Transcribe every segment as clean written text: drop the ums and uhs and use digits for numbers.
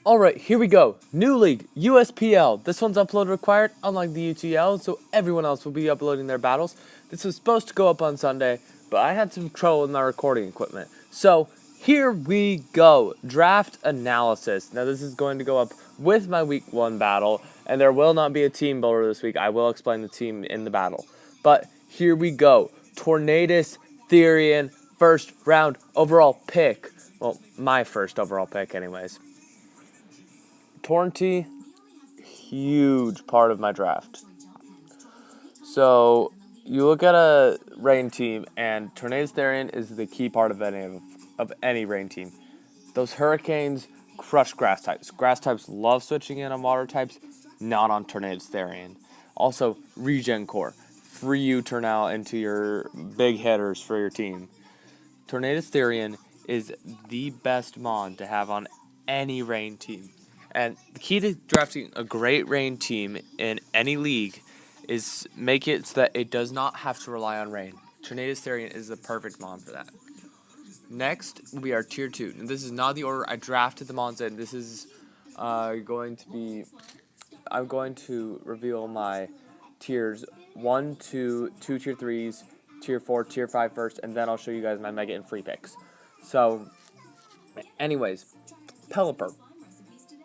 Alright, here we go. New league, USPL. This one's upload required, unlike the UTL, so everyone else will be uploading their battles. This was supposed to go up on Sunday, but I had some trouble with my recording equipment. So, here we go. Draft analysis. Now, this is going to go up with my week 1 battle, and there will not be a team builder this week. I will explain the team in the battle. But, here we go. Tornadus Therian, first round overall pick. Well, my first overall pick anyways. Torrenty, huge part of my draft. So you look at a rain team, and Tornadus Therian is the key part of any rain team. Those hurricanes crush grass types. Grass types love switching in on water types, not on Tornadus Therian. Also, regen core, free you turn out into your big hitters for your team. Tornadus Therian is the best mon to have on any rain team. And the key to drafting a great rain team in any league is make it so that it does not have to rely on rain. Tornadus Therian is the perfect mon for that. Next, we are tier 2. And this is not the order I drafted the mons in. This is going to be... I'm going to reveal my tiers 1, 2, 2 tier 3s, tier 4, tier 5 first, and then I'll show you guys my mega and free picks. So, anyways, Pelipper.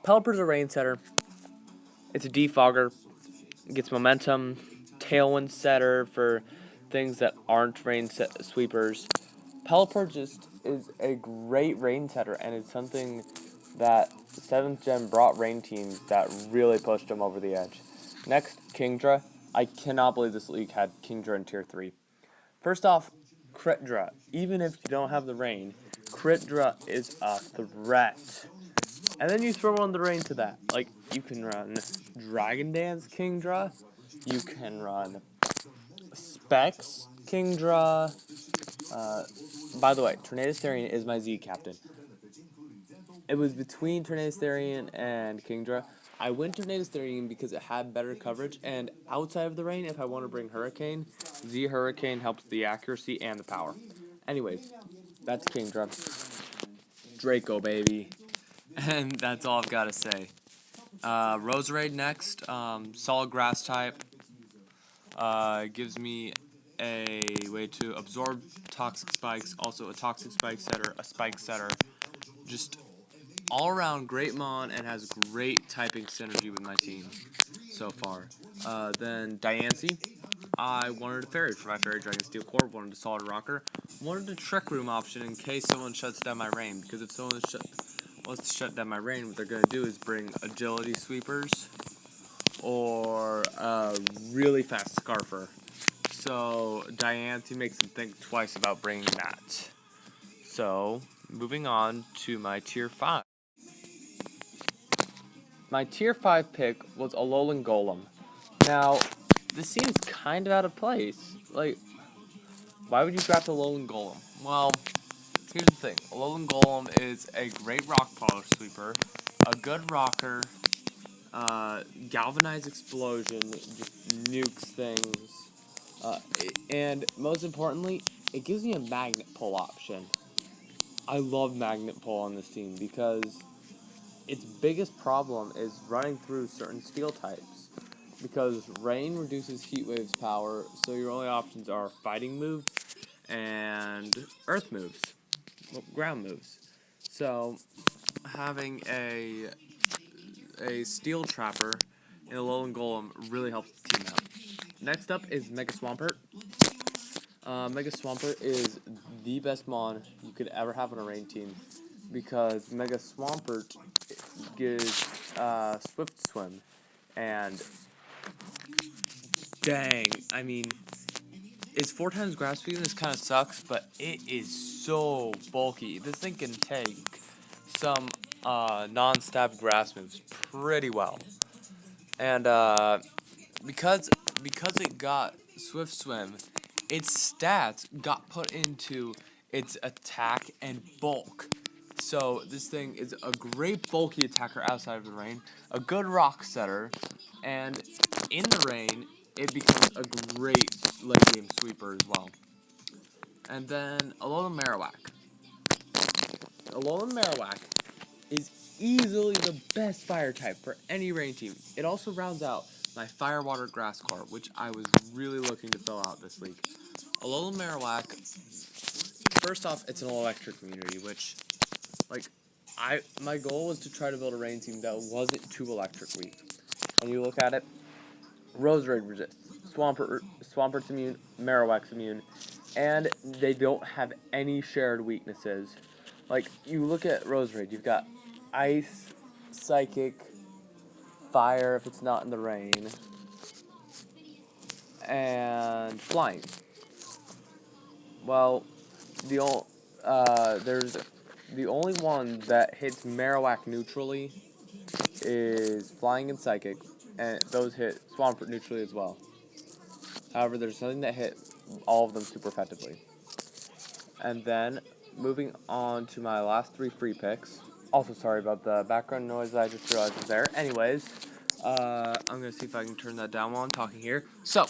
Pelipper's a rain setter. It's a defogger. It gets momentum. Tailwind setter for things that aren't rain sweepers. Pelipper just is a great rain setter, and it's something that 7th gen brought rain teams that really pushed them over the edge. Next, Kingdra. I cannot believe this league had Kingdra in tier 3. First off, Critdra. Even if you don't have the rain, Critdra is a threat. And then you throw on the rain to that. Like, you can run Dragon Dance Kingdra. You can run Specs Kingdra. By the way, Tornadus Therian is my Z captain. It was between Tornadus Therian and Kingdra. I went Tornadus Therian because it had better coverage. And outside of the rain, if I want to bring Hurricane, Z Hurricane helps the accuracy and the power. Anyways, that's Kingdra. Draco, baby. And that's all I've got to say. Roserade next. Solid grass type. Gives me a way to absorb toxic spikes. Also a toxic spike setter, a spike setter. Just all around great mon and has great typing synergy with my team so far. Then Diancie. I wanted a fairy for my fairy dragon steel core. Wanted a solid rocker. Wanted a trick room option in case someone shuts down my rain. Because if someone wants to shut down my rain, what they're going to do is bring agility sweepers or a really fast scarfer. So Diancie makes them think twice about bringing that. So moving on to my tier 5. My tier 5 pick was Alolan Golem. Now, this seems kind of out of place. Like, why would you draft Alolan Golem? Well, here's the thing. Alolan Golem is a great rock polish sweeper, a good rocker, galvanized explosion, just nukes things, and most importantly, it gives me a magnet pull option. I love magnet pull on this team because its biggest problem is running through certain steel types. Because rain reduces heat waves power, so your only options are fighting moves and earth moves. Well, ground moves. So having a steel trapper in Alolan Golem really helps the team out. Next up is Mega Swampert. Mega Swampert is the best mon you could ever have on a rain team because Mega Swampert gives Swift Swim, and dang, I mean, it's 4 times grass speed, and this kind of sucks, but it is so bulky. This thing can take some non-stab grass moves pretty well. And because it got Swift Swim, its stats got put into its attack and bulk. So this thing is a great bulky attacker outside of the rain, a good rock setter, and in the rain, it becomes a great late game sweeper as well. And then Alolan Marowak. Alolan Marowak is easily the best fire type for any rain team. It also rounds out my Fire Water Grass Core, which I was really looking to fill out this week. Alola Marowak, first off, it's an electric community, which, like, my goal was to try to build a rain team that wasn't too electric weak. And you look at it, Roserade resists, Swampert's immune, Marowak's immune, and they don't have any shared weaknesses. Like, you look at Roserade, you've got Ice, Psychic, Fire if it's not in the rain, and Flying. Well, there's the only one that hits Marowak neutrally is Flying and Psychic, and those hit Swampert neutrally as well. However, there's nothing that hit all of them super effectively. And then, moving on to my last 3 free picks. Also, sorry about the background noise that I just realized was there. Anyways, I'm going to see if I can turn that down while I'm talking here. So,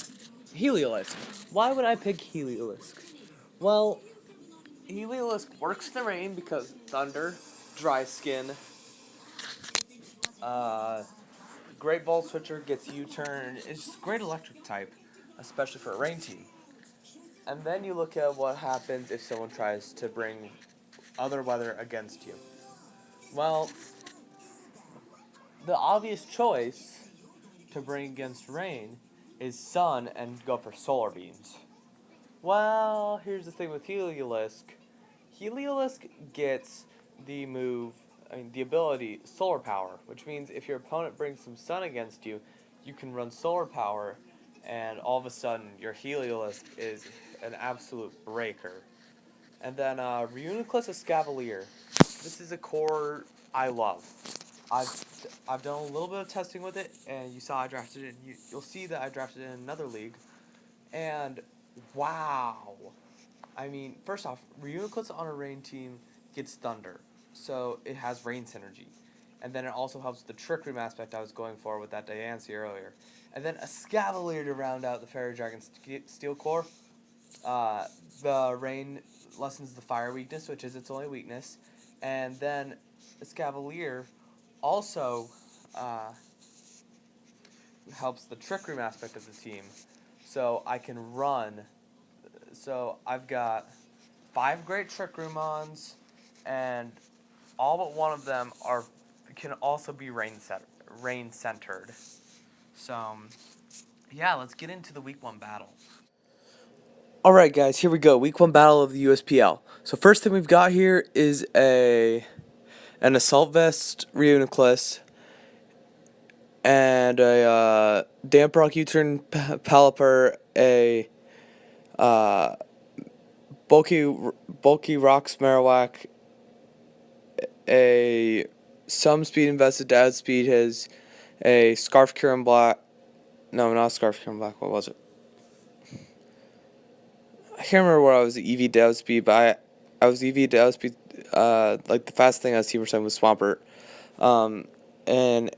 Heliolisk. Why would I pick Heliolisk? Well, Heliolisk works in the rain because Thunder, Dry Skin, Great Ball Switcher gets U-turn. It's just a great electric type, especially for a rain team. And then you look at what happens if someone tries to bring other weather against you. Well, the obvious choice to bring against rain is sun and go for solar beams. Well, here's the thing with Heliolisk. Heliolisk gets the ability solar power, which means if your opponent brings some sun against you, you can run solar power, and all of a sudden your Heliolisk is an absolute breaker. And then Reuniclus Escavalier. This is a core I love. I've done a little bit of testing with it, and you saw I drafted it. You'll see that I drafted it in another league, and wow! I mean, first off, Reuniclus on a rain team gets Thunder, so it has rain synergy, and then it also helps the Trick Room aspect I was going for with that Diancie earlier, and then Escavalier to round out the Fairy Dragon Steel Core. The rain lessens the fire weakness, which is its only weakness, and then Escavalier also helps the Trick Room aspect of the team. So I can run. So I've got 5 great Trick Room ons, and all but one of them can also be rain centered. So yeah, let's get into the week 1 battle. Alright guys, here we go. Week 1 battle of the USPL. So first thing we've got here is an Assault Vest Reuniclus and a Damp Rock U-turn Pelipper, a bulky Rocks Marowak, a some speed invested to outspeed his, a Scarf Curin Black. No, not Scarf Curin Black. What was it? I can't remember what I was EV to outspeed, but I was EV to outspeed. Like the fastest thing I was Team percent was Swampert, and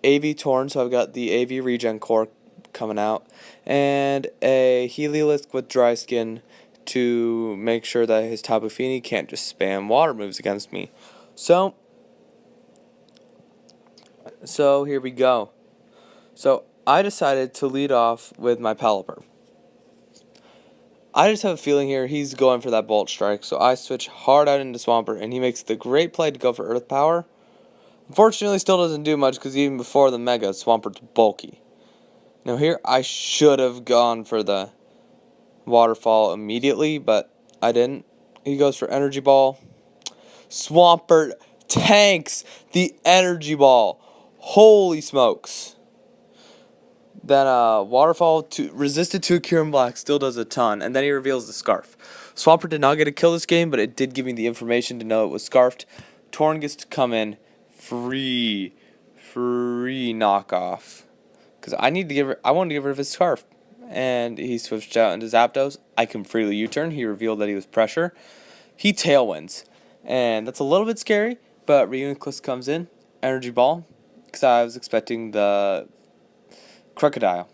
AV Torn. So I've got the AV Regen Core coming out, and a Heliolisk with Dry Skin to make sure that his Tapu Fini can't just spam water moves against me. So here we go. So I decided to lead off with my Pelipper. I just have a feeling here he's going for that Bolt Strike, so I switch hard out into Swampert, and he makes the great play to go for Earth Power. Unfortunately, still doesn't do much because even before the Mega, Swampert's bulky. Now here, I should have gone for the Waterfall immediately, but I didn't. He goes for Energy Ball. Swampert tanks the Energy Ball. Holy smokes. Then Waterfall resisted to a Curin Black still does a ton, and then he reveals the Scarf. Swampert did not get a kill this game, but it did give me the information to know it was Scarfed. Torn gets to come in free knockoff, because I wanted to get rid of his Scarf, and he switched out into Zapdos. I can freely U-turn. He revealed that he was Pressure. He Tailwinds, and that's a little bit scary, but Reuniclus comes in, Energy Ball, because I was expecting the Crocodile.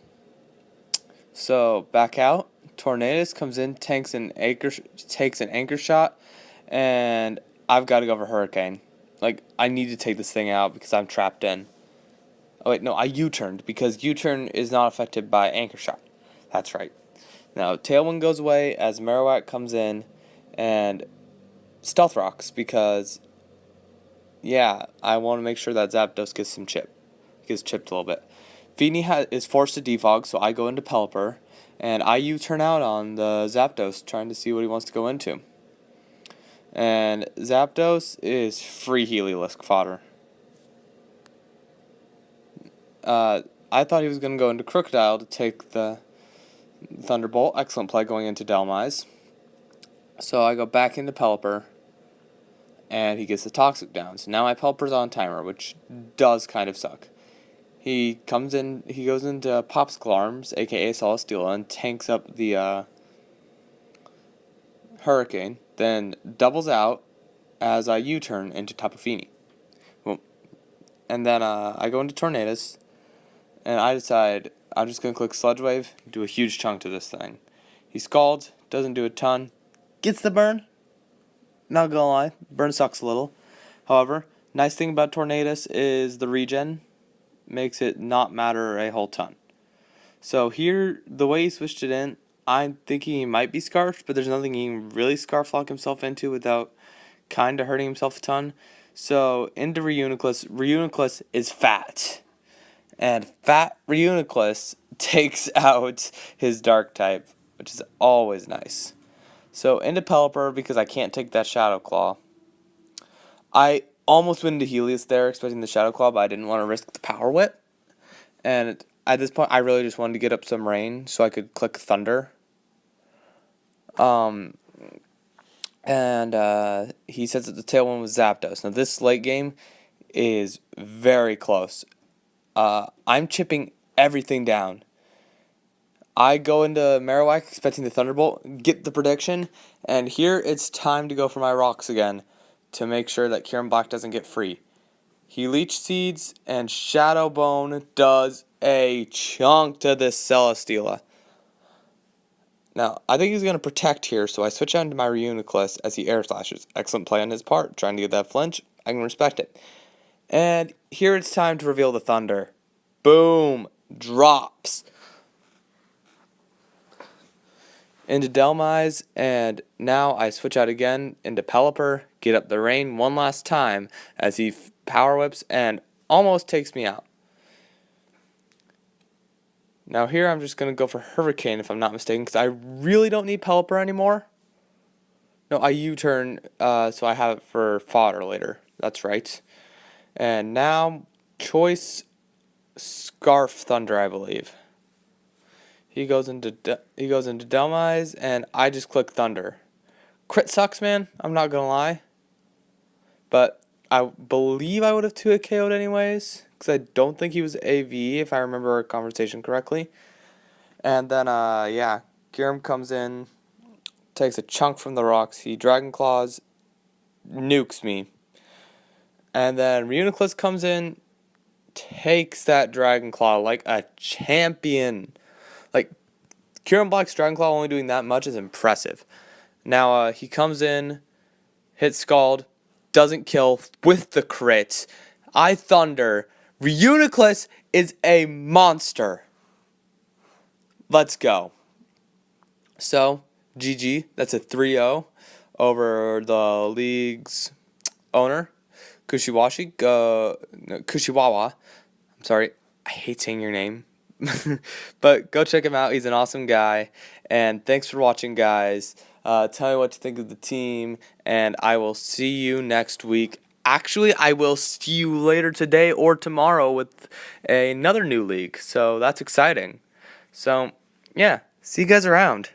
So back out. Tornadus comes in, takes an anchor shot, and I've got to go for Hurricane. like, I need to take this thing out because I'm trapped in. Oh, wait, no, I U-turned because U-turn is not affected by anchor shot. That's right. Now, Tailwind goes away as Marowak comes in and Stealth Rocks because, yeah, I want to make sure that Zapdos gets chipped a little bit. Feeny is forced to defog, so I go into Pelipper, and I U-turn out on the Zapdos, trying to see what he wants to go into. And Zapdos is free Heliolisk fodder. I thought he was going to go into Crocodile to take the Thunderbolt. Excellent play going into Delmise. So I go back into Pelipper, and he gets the Toxic down. So now my Pelipper's on timer, which does kind of suck. He goes into Popsicle Arms, aka Celesteela, and tanks up the Hurricane, then doubles out as I U-turn into Tapu Fini. Well, and then I go into Tornadus, and I decide I'm just going to click Sludge Wave, do a huge chunk to this thing. He scalds, doesn't do a ton, gets the burn. Not gonna lie, burn sucks a little. However, nice thing about Tornadus is the regen makes it not matter a whole ton. So here, the way he switched it in, I'm thinking he might be Scarfed, but there's nothing he can really Scarf Lock himself into without kind of hurting himself a ton. So into Reuniclus. Reuniclus is fat. And fat Reuniclus takes out his Dark type, which is always nice. So into Pelipper because I can't take that Shadow Claw. I almost went into Helios there, expecting the Shadow Claw, but I didn't want to risk the Power Whip. And at this point, I really just wanted to get up some rain so I could click Thunder. He says that the Tailwind was Zapdos. Now, this late game is very close. I'm chipping everything down. I go into Marowak expecting the Thunderbolt, get the prediction, and here it's time to go for my rocks again to make sure that Kieran Black doesn't get free. He Leech Seeds, and Shadow Bone does a chunk to this Celesteela. Now, I think he's going to protect here, so I switch out into my Reuniclus as he Air Slashes. Excellent play on his part, trying to get that flinch. I can respect it. And here it's time to reveal the Thunder. Boom! Drops. Into Delmise, and now I switch out again into Pelipper, get up the rain one last time as he Power Whips and almost takes me out. Now here I'm just going to go for Hurricane if I'm not mistaken, because I really don't need Pelipper anymore. No, I U-turn, so I have it for fodder later. That's right. And now, choice Scarf Thunder, I believe. He goes into Delmise, and I just click Thunder. Crit sucks, man. I'm not gonna lie. But I believe I would have 2-hit KO'd anyways, because I don't think he was AV, if I remember our conversation correctly. And then, yeah, Kirim comes in, takes a chunk from the rocks. He Dragon Claws, nukes me. And then Reuniclus comes in, takes that Dragon Claw like a champion. Like, Kieran Black's Dragon Claw only doing that much is impressive. Now, he comes in, hits Scald, doesn't kill with the crit. I Thunder. Reuniclus is a monster. Let's go. So, GG. That's a 3-0 over the league's owner, Kushiwawa. I'm sorry. I hate saying your name. But go check him out. He's an awesome guy. And thanks for watching, guys. Tell me what you think of the team. And I will see you next week. Actually, I will see you later today or tomorrow with another new league. So that's exciting. So, yeah. See you guys around.